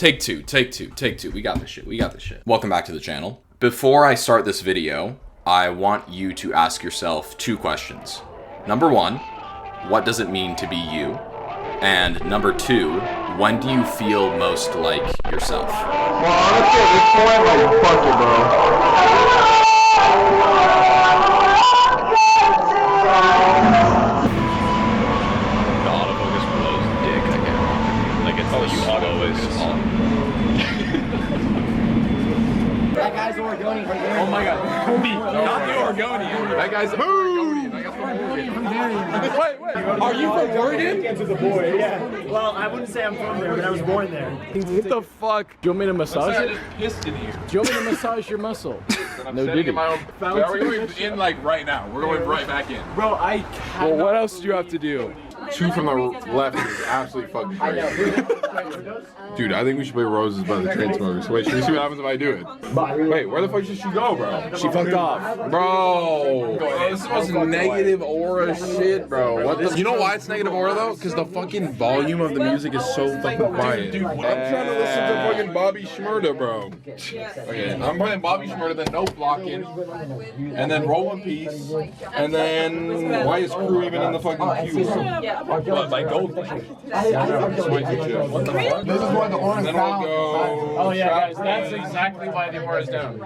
Take two. We got this shit. Welcome back to the channel. Before I start this video, I want you to ask yourself two questions. Number one, what does it mean to be you? And number two, when do you feel most like yourself? Well, honestly, at this point, like, fuck it, bro. The autofocus blows dick, I can't. Like, it's you autofocus. That guy's Oregonian from there. Oh my god. Not the Oregonian. That guy's Oregonian. Wait. Are you from Oregon? Yeah. Well, I wouldn't say I'm from there, but I was born there. What the fuck? Do you want me to massage I it? just pissed in here. Do you want me to massage your muscle? No, did In my own. Are we going in like right now? We're going right back in. Bro, Well, what else do you have to do? Two from the left is absolutely fucking crazy. Dude, I think we should play Roses by the Chainsmokers. Wait, should we see what happens if I do it? Wait, where the fuck should she go, bro? She fucked off. Bro, this was negative aura shit, bro. What the? You know why it's negative aura though? Because the fucking volume of the music is so fucking quiet. Dude, I'm trying to listen to fucking Bobby Shmurda, bro. Okay, I'm playing Bobby Shmurda, then no blocking, and then Roll in Peace, and then why is Crew even in the fucking queue? What, like Goldfish? Spicy chips. What the fuck? This is why the aura's down. Then we'll go. Oh yeah, guys, that's exactly why the aura's down.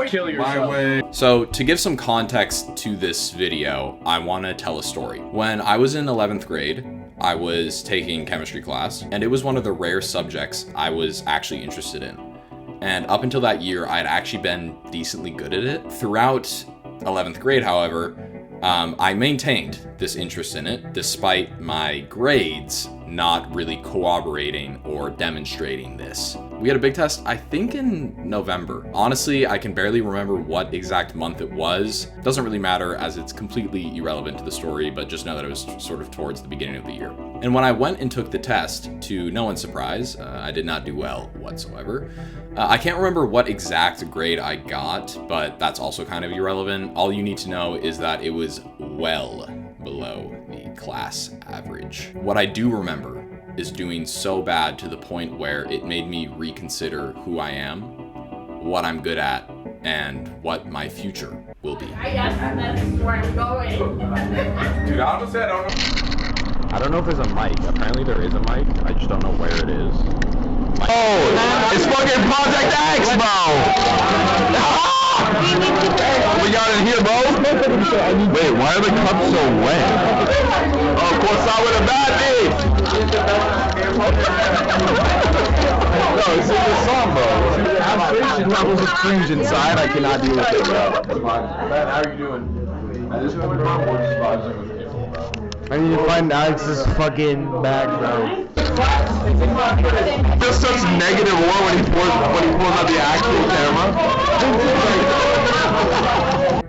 Kill yourself. My way. So, to give some context to this video, I want to tell a story. When I was in 11th grade, I was taking chemistry class, and it was one of the rare subjects I was actually interested in. And up until that year, I'd actually been decently good at it. Throughout 11th grade, however, I maintained this interest in it, despite my grades not really corroborating or demonstrating this. We had a big test, I think in November. Honestly, I can barely remember what exact month it was. Doesn't really matter as it's completely irrelevant to the story, but just know that it was sort of towards the beginning of the year. And when I went and took the test, to no one's surprise, I did not do well whatsoever. I can't remember what exact grade I got, but that's also kind of irrelevant. All you need to know is that it was well below the class average. What I do remember is doing so bad to the point where it made me reconsider who I am, what I'm good at, and what my future will be. I guess that's where I'm going. Dude, honestly, I don't know. I don't know if there's a mic. Apparently there is a mic. I just don't know where it is. Oh, it's fucking Project X, bro! We got it here, bro. Wait, why are the cups so wet? Oh, of course, I with a bad day. No, it's in the song, bro. Frustration levels of cringe inside. I cannot deal with it, bro. Man, how are you doing? I just went around one spot. I need to find Alex's fucking bag, bro. Just such negative aura when he pulls out the actual camera.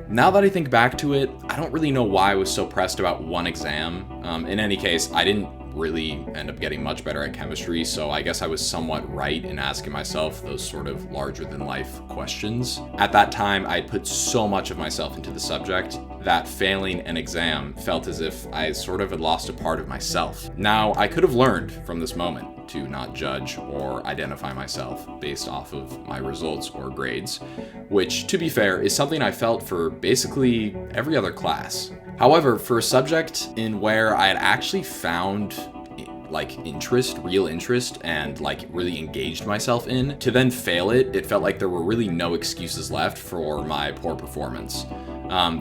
Now that I think back to it, I don't really know why I was so pressed about one exam. In any case, I didn't really end up getting much better at chemistry, so I guess I was somewhat right in asking myself those sort of larger-than-life questions. At that time, I had put so much of myself into the subject that failing an exam felt as if I sort of had lost a part of myself. Now, I could have learned from this moment to not judge or identify myself based off of my results or grades, which, to be fair, is something I felt for basically every other class. However, for a subject in where I had actually found like real interest, and like really engaged myself in, to then fail it, it felt like there were really no excuses left for my poor performance.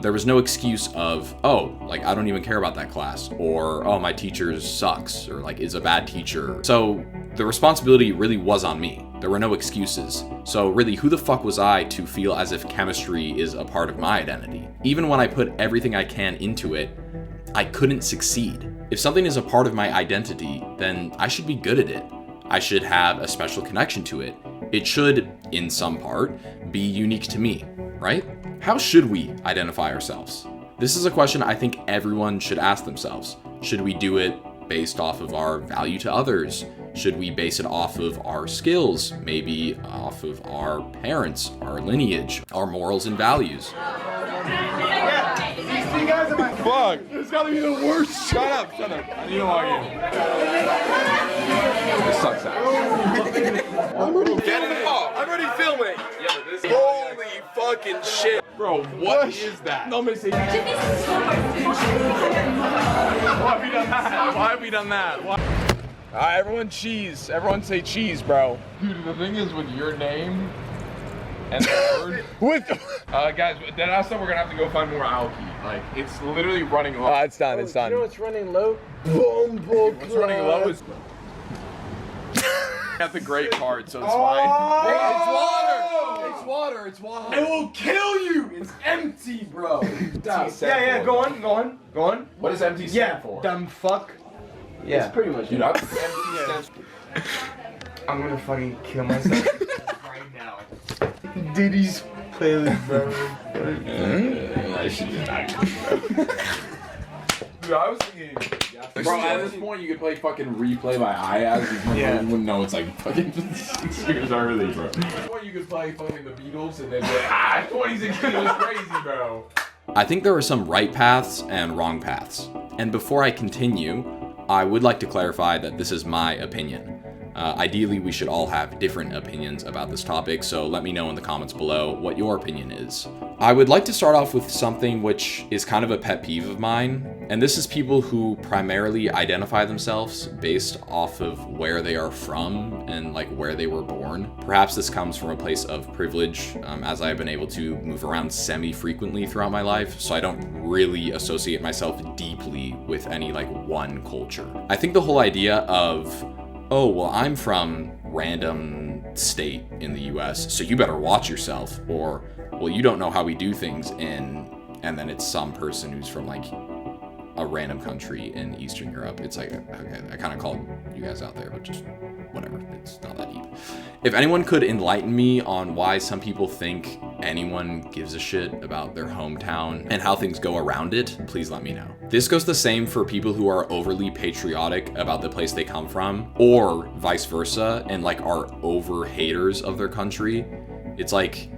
There was no excuse of, oh, like I don't even care about that class, or oh, my teacher sucks, or like is a bad teacher. So the responsibility really was on me. There were no excuses. So really, who the fuck was I to feel as if chemistry is a part of my identity? Even when I put everything I can into it, I couldn't succeed. If something is a part of my identity, then I should be good at it. I should have a special connection to it. It should, in some part, be unique to me, right? How should we identify ourselves? This is a question I think everyone should ask themselves. Should we do it based off of our value to others? Should we base it off of our skills? Maybe off of our parents, our lineage, our morals and values? Fuck! It's gotta be the worst. Shut up. I need to log in. This sucks out. I'm already filming. Holy fucking shit. Bro, what is that? No, Missy. Why have we done that? Why have we done that? Alright, everyone cheese. Everyone say cheese, bro. Dude, the thing is with your name and the word. Guys, then I said we're gonna have to go find more alky. Like, it's literally running low. It's done, it's done. You know what's running low? What's running low is at the great part, so it's fine. Hey, it's water! It's water, it's water. It will kill you! It's empty, bro. Yeah, go on. What does empty stand for? Dumb fuck. Yeah. It's pretty much Dude, it. empty stands for... I'm gonna fucking kill myself right now. Diddy's playlist, bro. I should do that. Dude, I was thinking... Bro, at this point you could play fucking Replay by IAZ. You wouldn't know it's like fucking 6 years early, bro. At this point you could play fucking the Beatles and then be like, 2016 was crazy, bro. I think there are some right paths and wrong paths. And before I continue, I would like to clarify that this is my opinion. Ideally, we should all have different opinions about this topic, so let me know in the comments below what your opinion is. I would like to start off with something which is kind of a pet peeve of mine, and this is people who primarily identify themselves based off of where they are from and like where they were born. Perhaps this comes from a place of privilege, as I've been able to move around semi-frequently throughout my life, so I don't really associate myself deeply with any like one culture. I think the whole idea of, oh, well, I'm from random state in the US, so you better watch yourself, or, well, you don't know how we do things and then it's some person who's from like a random country in Eastern Europe. It's like, okay, I kind of called you guys out there, but just whatever, it's not that deep. If anyone could enlighten me on why some people think anyone gives a shit about their hometown and how things go around it, please let me know. This goes the same for people who are overly patriotic about the place they come from, or vice versa, and like are over haters of their country. It's like,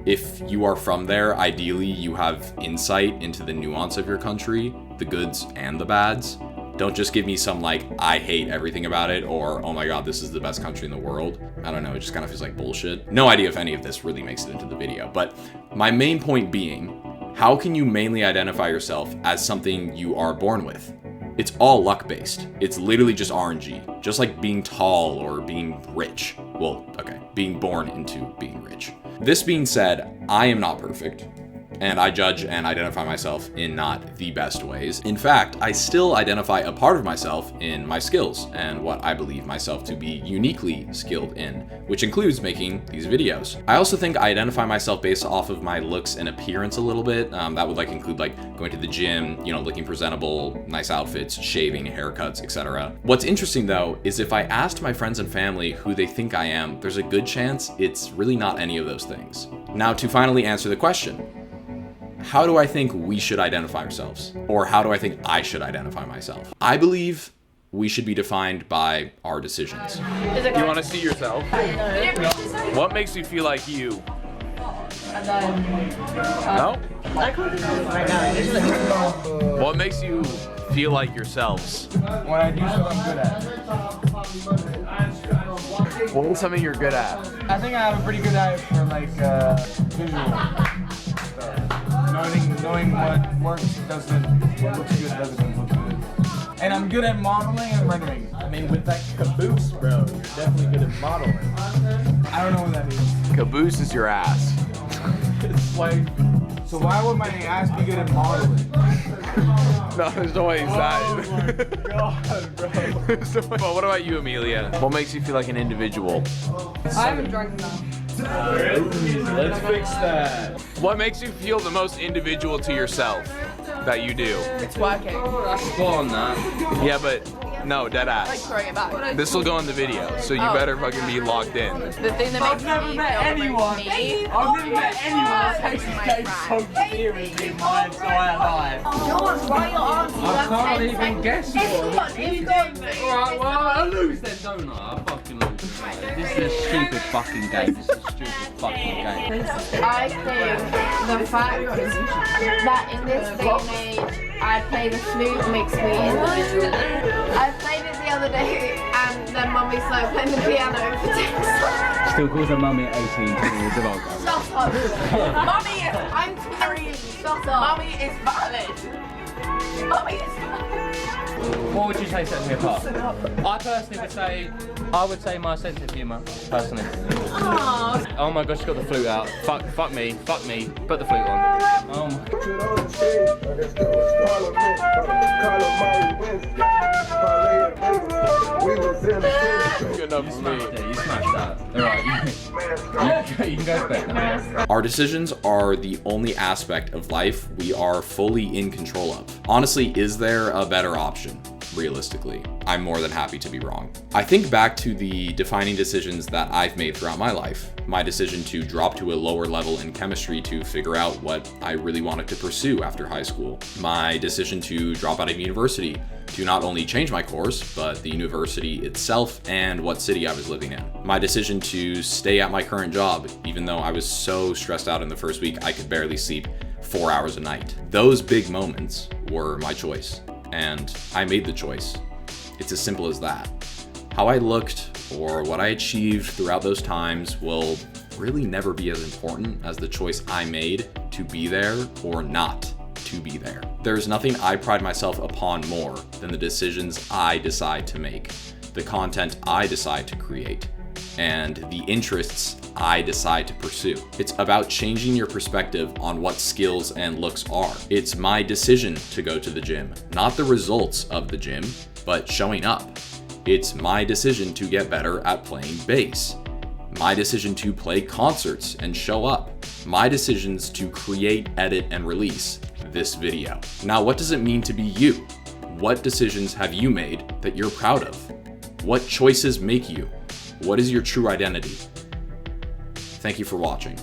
if you are from there, ideally you have insight into the nuance of your country, the goods and the bads. Don't just give me some like, I hate everything about it, or oh my god, this is the best country in the world. I don't know, it just kind of feels like bullshit. No idea if any of this really makes it into the video, but my main point being, how can you mainly identify yourself as something you are born with? It's all luck-based. It's literally just RNG. Just like being tall or being rich. Well, okay, being born into being rich. This being said, I am not perfect, and I judge and identify myself in not the best ways. In fact, I still identify a part of myself in my skills and what I believe myself to be uniquely skilled in, which includes making these videos. I also think I identify myself based off of my looks and appearance a little bit. That would like include like going to the gym, you know, looking presentable, nice outfits, shaving, haircuts, etc. What's interesting though is if I asked my friends and family who they think I am, there's a good chance it's really not any of those things. Now, to finally answer the question, how do I think we should identify ourselves? Or how do I think I should identify myself? I believe we should be defined by our decisions. You want to see yourself? What makes you feel like you? No? What makes you feel like yourselves? When I do something I'm good at. What is something you're good at? I think I have a pretty good eye for like visual. Knowing what works doesn't, what looks good doesn't look good. And I'm good at modeling and rendering. I mean, with that caboose, bro, you're definitely good at modeling. I don't know what that is. Caboose is your ass. It's like, So why would my ass be good at modeling? No, there's no way he's that. oh my god, bro. Well, what about you, Amelia? What makes you feel like an individual? I haven't drunk enough. Let's fix that. What makes you feel the most individual to yourself that you do? It's working. Yeah, but no, dead Like ass. throwing it back. This will go in the video, so you better fucking be locked in. The thing that makes me feel like me. I've never met anyone who takes this game so seriously in my entire life. No one's right your arms. I can't even guess what. Alright, well, I lose then, don't I? I fucking lose. This is a stupid fucking game. This is a stupid fucking game. I think the fact that in this day and age I play the flute makes me individual. I played it the other day and then mummy's like playing the piano for text. Still calls her mummy at 18 years old. Shut up. Mummy, I'm married. Shut up. Mummy is valid. Mummy is valid. What would you say sets me apart? I personally would say my sense of humour, personally. Aww. Oh my gosh, she's got the flute out. Fuck me, put the flute on. Oh my. Good enough for me. You smashed that. Alright, you can go to bed now. Our decisions are the only aspect of life we are fully in control of. Honestly, is there a better option? Realistically, I'm more than happy to be wrong. I think back to the defining decisions that I've made throughout my life. My decision to drop to a lower level in chemistry to figure out what I really wanted to pursue after high school. My decision to drop out of university to not only change my course, but the university itself and what city I was living in. My decision to stay at my current job, even though I was so stressed out in the first week I could barely sleep 4 hours a night. Those big moments were my choice, and I made the choice. It's as simple as that. How I looked or what I achieved throughout those times will really never be as important as the choice I made to be there or not to be there. There's nothing I pride myself upon more than the decisions I decide to make, the content I decide to create, and the interests I decide to pursue. It's about changing your perspective on what skills and looks are. It's my decision to go to the gym, not the results of the gym, but showing up. It's my decision to get better at playing bass. My decision to play concerts and show up. My decisions to create, edit, and release this video. Now, what does it mean to be you? What decisions have you made that you're proud of? What choices make you? What is your true identity? Thank you for watching.